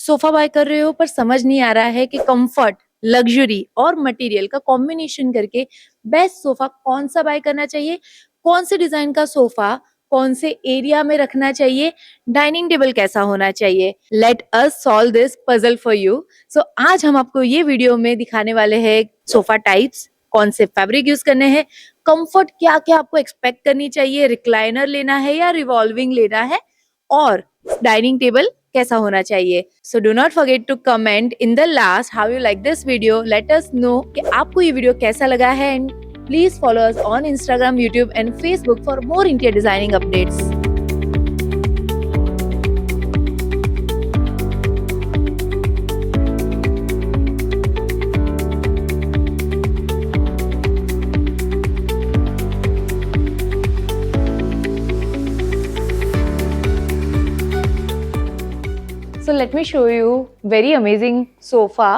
Sofa bye कर रहे हो पर समझ नहीं आ रहा है कि कंफर्ट, लग्जरी और मटेरियल का कॉम्बिनेशन करके बेस्ट सोफा कौन सा बाय करना चाहिए, कौन से डिजाइन का सोफा कौन से एरिया में रखना चाहिए, डाइनिंग टेबल कैसा होना चाहिए। Let us solve this puzzle for you. So आज हम आपको ये वीडियो में दिखाने वाले हैं सोफा टाइप्स, कौन से फैब्रिक यूज करने हैं, कंफर्ट क्या क्या आपको एक्सपेक्ट करनी चाहिए, रिक्लाइनर लेना है या रिवॉल्विंग लेना है, और डाइनिंग टेबल कैसा होना चाहिए। So do not forget to comment in the last how you like this video. Let us know कि आपको ये वीडियो कैसा लगा है, and please follow us on Instagram, YouTube and Facebook for more interior designing updates. So let me show you very amazing sofa.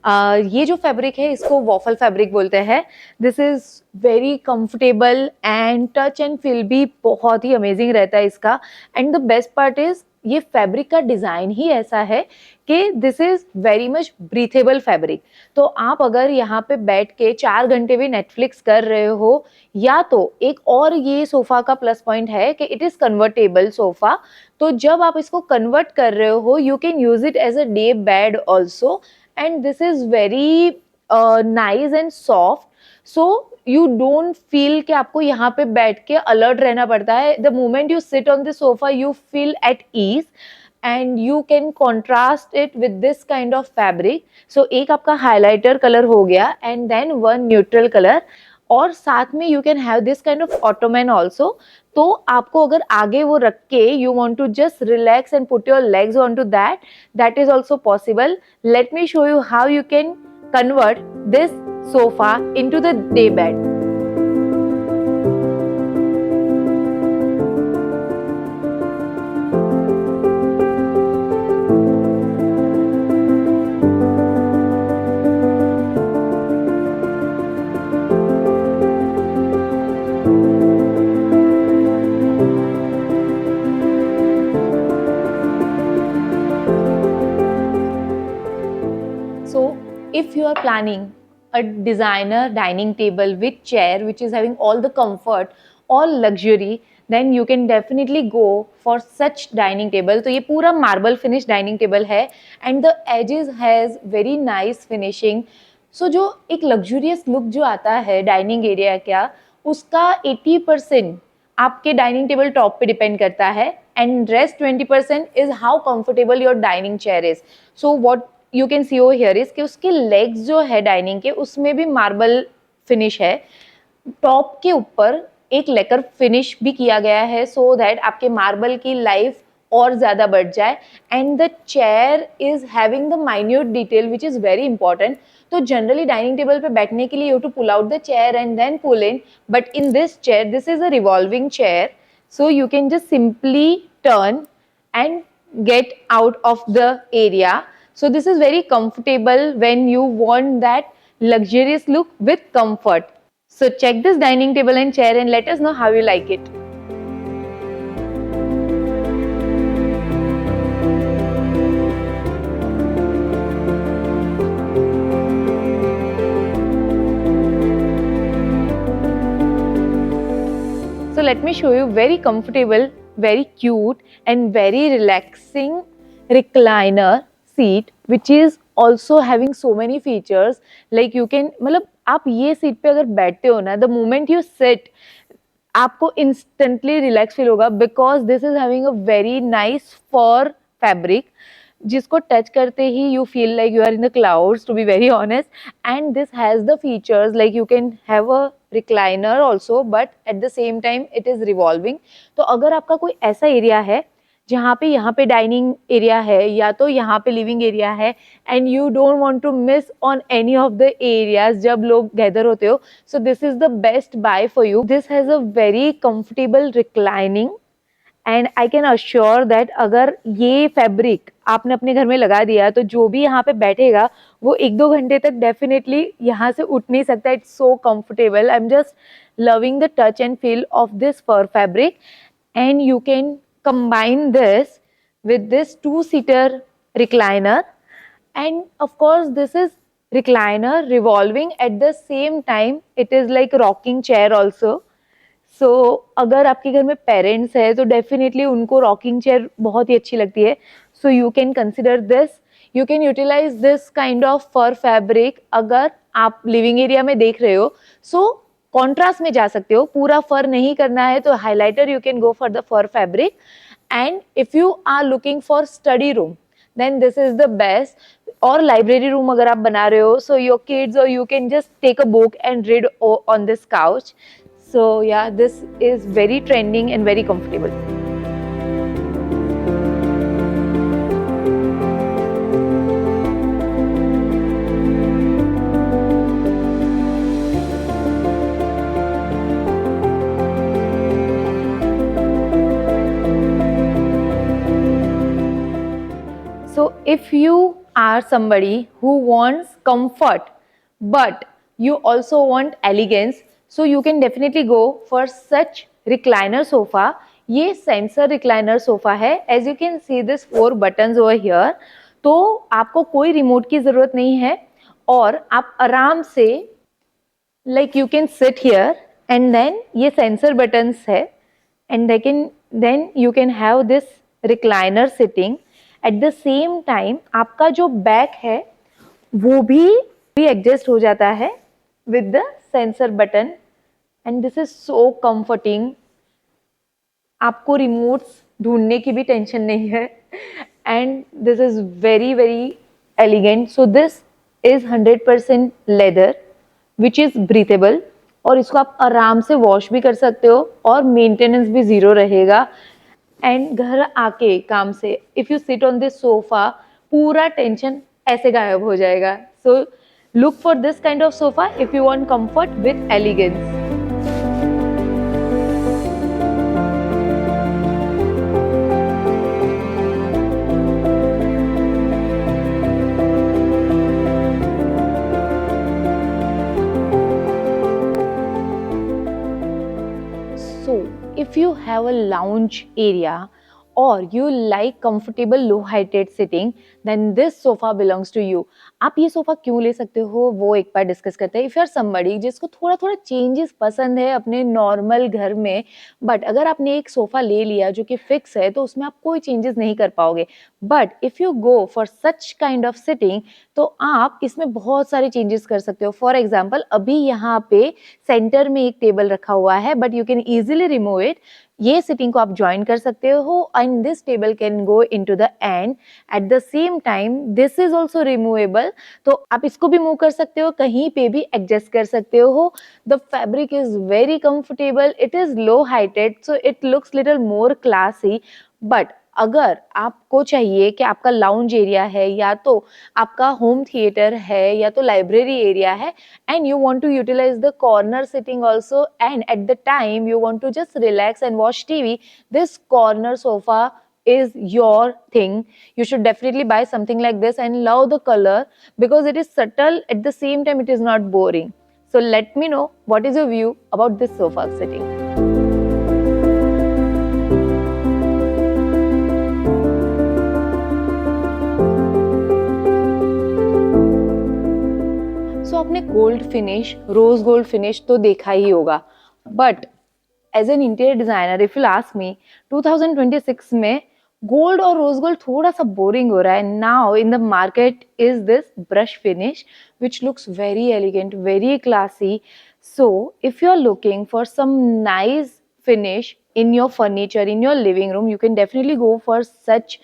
ये जो fabric है इसको वॉफल फैब्रिक बोलते हैं। This is very comfortable and touch and feel भी बहुत ही amazing रहता है इसका। And the best part is ये फैब्रिक का डिजाइन ही ऐसा है कि this is very much breathable fabric. तो आप अगर यहाँ पे बैठ के 4 घंटे भी नेटफ्लिक्स कर रहे हो, या तो एक और ये सोफा का प्लस पॉइंट है कि इट इज कन्वर्टेबल सोफा। तो जब आप इसको कन्वर्ट कर रहे हो, you can use it as a day bed also, and this is very nice and soft. So you don't feel कि आपको यहाँ पे बैठ के अलर्ट रहना पड़ता है। The moment you sit on the sofa you feel at ease, and you can contrast it with this kind of fabric. So एक आपका हाईलाइटर कलर हो गया and then one neutral colour, और साथ में you can have this kind of ottoman also. तो आपको अगर आगे वो रख के you want to just relax and put your legs on to that is also possible. Late me show you how you can convert this sofa into the day bed. So if you are planning a designer dining table with chair which is having all the comfort, all luxury, then you can definitely go for such dining table. तो ये पूरा marble finish dining table है and the edges has very nice finishing. So जो एक luxurious look जो आता है dining area का, उसका 80% आपके डाइनिंग टेबल टॉप पे डिपेंड करता है, and rest 20% is how comfortable your dining chair is. So what you can C over here is कि उसके लेग्स जो है डाइनिंग के, उसमें भी मार्बल फिनिश है। टॉप के ऊपर एक लेकर फिनिश भी किया गया है सो दैट आपके मार्बल की लाइफ और ज़्यादा बढ़ जाए, and the chair is having the minute detail which is very important. तो जनरली डाइनिंग टेबल पे बैठने के लिए you to pull out the chair and then pull in, but in this chair this is a revolving chair, so you can just simply turn and get out of the area. So this is very comfortable when you want that luxurious look with comfort. So check this dining table and chair and let us know how you like it. So let me show you very comfortable, very cute and very relaxing recliner seat which is also having so many features. Like you can, मतलब आप ये seat पे अगर बैठते हो ना, the moment you sit आपको instantly relax feel होगा because this is having a very nice fur fabric जिसको टच करते ही you feel like you are in the clouds, to be very honest. And this has the features like you can have a recliner also, but at the same time it is revolving. तो अगर आपका कोई ऐसा area है जहाँ पे dining area है या तो यहाँ पे लिविंग एरिया है, and you don't want to miss on any of the areas जब लोग गैदर होते हो, so this is the best buy for you. This has a very comfortable reclining, and I can assure that अगर ये fabric आपने अपने घर में लगा दिया तो जो भी यहाँ पे बैठेगा वो 1-2 घंटे तक डेफिनेटली यहाँ से उठ नहीं सकता। It's so comfortable. I am just loving the touch and feel of this for fabric, and you can combine this with this 2-seater recliner, and of course this is recliner revolving at the same time, it is like rocking chair also. सो अगर आपके घर में parents है तो definitely उनको rocking chair बहुत ही अच्छी लगती है. So you can consider this, you can utilize this kind of fur fabric. अगर आप लिविंग एरिया में देख रहे हो सो कॉन्ट्रास्ट में जा सकते हो, पूरा फर नहीं करना है तो highlighter you can go for the fur fabric. And if you are looking for study room then this is the best. और लाइब्रेरी रूम अगर आप बना रहे हो सो योर किड्स और you can just take a book and read on this couch. So yeah, this is very trending and very comfortable. So if you are somebody who wants comfort but you also want elegance, so you can definitely go for such recliner sofa. ये sensor recliner sofa है. As you can see this 4 buttons over here. तो आपको कोई remote की जरूरत नहीं है और आप आराम से like you can sit here and then ये सेंसर बटन्स है and then you can have this recliner sitting. At the same time आपका जो बैक है वो भी एडजस्ट हो जाता है with the sensor button. And this is so comforting. आपको रिमोट्स ढूंढने की भी टेंशन नहीं है. And this is very very elegant. So this is 100% leather which is breathable और इसको आप आराम से वॉश भी कर सकते हो और मेंटेनेंस भी जीरो रहेगा. एंड घर आके काम से if you sit on this sofa पूरा टेंशन ऐसे गायब हो जाएगा. सो look for this kind of sofa if you want comfort with elegance. So if you have a lounge area or you like comfortable low heighted sitting then this sofa belongs to you. आप ये sofa क्यों ले सकते हो वो एक बार discuss करते हैं. इफ यू आर समबडी जिसको थोड़ा थोड़ा चेंजेस पसंद है अपने नॉर्मल घर में, बट अगर आपने एक सोफा ले लिया जो कि फिक्स है तो उसमें आप कोई चेंजेस नहीं कर पाओगे. But if you go for such kind of sitting तो आप इसमें बहुत सारे चेंजेस कर सकते हो. फॉर एग्जाम्पल अभी यहाँ पे सेंटर में एक टेबल रखा हुआ है but you can easily remove it. ये सिटिंग को आप ज्वाइन कर सकते हो and this table can go into the end. At the same time this is also removable तो आप इसको भी मूव कर सकते हो, कहीं पे भी एडजस्ट कर सकते हो. The fabric is very comfortable, it is low heighted so it looks little more classy. But अगर आपको चाहिए कि आपका लाउंज एरिया है या तो आपका होम थिएटर है या तो लाइब्रेरी एरिया है and you want to utilize the corner sitting also and at the time you want to just relax and watch TV, this corner sofa is your thing. You should definitely buy something like this and love the color because it is subtle at the same time it is not boring. So let me know what is your view about this sofa setting. So आपने gold finish, rose gold finish तो देखा ही होगा but as an interior designer if you ask me 2026 में gold और rose gold थोड़ा सा boring हो रहा है. Now in the market is this brush finish which looks very elegant, very classy. So if you are looking for some nice finish in your furniture, in your living room, you can definitely go for such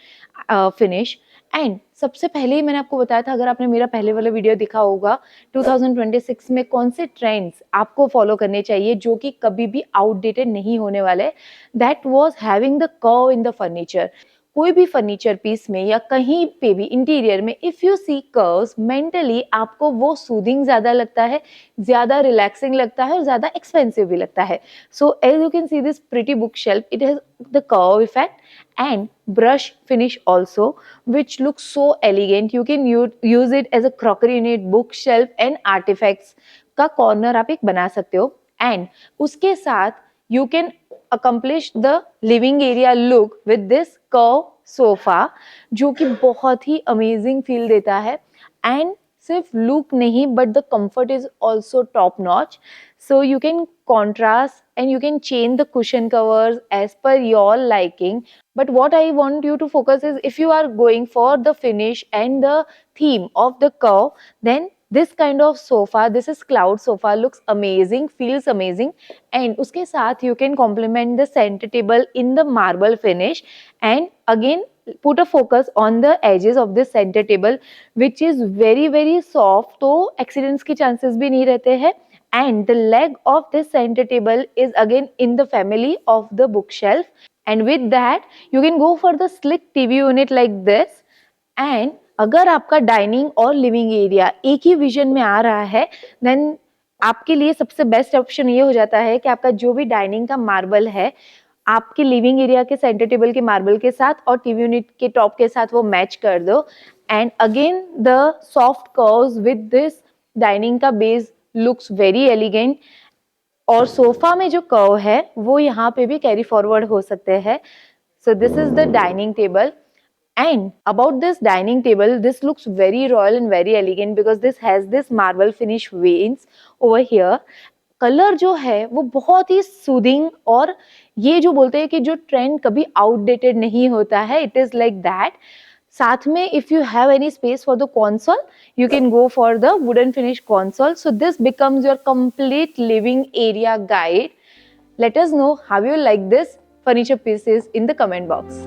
finish. And सबसे पहले ही मैंने आपको बताया था, अगर आपने मेरा पहले वाला वीडियो देखा होगा 2026 में कौन से ट्रेंड्स आपको फॉलो करने चाहिए जो कि कभी भी आउटडेटेड नहीं होने वाले. That was having the curve in the furniture. कोई भी फर्नीचर पीस में या कहीं पे भी इंटीरियर में if you see curves mentally आपको वो सूदिंग ज्यादा लगता है, ज्यादा रिलैक्सिंग लगता है और ज्यादा एक्सपेंसिव भी लगता है. So as you can see this pretty bookshelf, it has the curve effect and brush finish also which looks so elegant. You can use it as a crockery unit, bookshelf and artifacts का corner आप एक बना सकते हो. and उसके साथ you can accomplish the living area look with this curve sofa जो कि बहुत ही अमेजिंग फील देता है एंड सिर्फ लुक नहीं but the comfort is also top notch. So you can contrast and you can change the cushion covers as per your liking. But what I want you to focus is if you are going for the finish and the theme of the curve, then this kind of sofa, this is cloud sofa, looks amazing, feels amazing. And uske saath you can complement the center table in the marble finish and again put a focus on the edges of this center table which is very soft, तो accidents के chances भी नहीं रहते हैं. And the leg of this center table is again in the family of the bookshelf, and with that you can go for the slick TV unit like this. And अगर आपका dining और living area एक ही vision में आ रहा है then आपके लिए सबसे बेस्ट ऑप्शन ये हो जाता है कि आपका जो भी डाइनिंग का मार्बल है आपके लिविंग एरिया के सेंटर टेबल के मार्बल के साथ और टीवी यूनिट के टॉप के साथ वो मैच कर दो. And again the soft curves with this dining का बेस लुक्स वेरी एलिगेंट. और सोफा में जो कर्व है वो यहाँ पे भी कैरी फॉरवर्ड हो सकते हैं. सो this is the dining table. And about this dining table, this looks very royal and very elegant because this has this marble finish veins over here. Colour जो है वो बहुत ही सूदिंग और ये जो बोलते हैं कि जो ट्रेंड कभी आउटडेटेड नहीं होता है, इट इज लाइक दैट. साथ में if you have any space for the console, you can go for the wooden finish console. So this becomes your complete living area guide. Let us know how you like this furniture pieces in the comment box.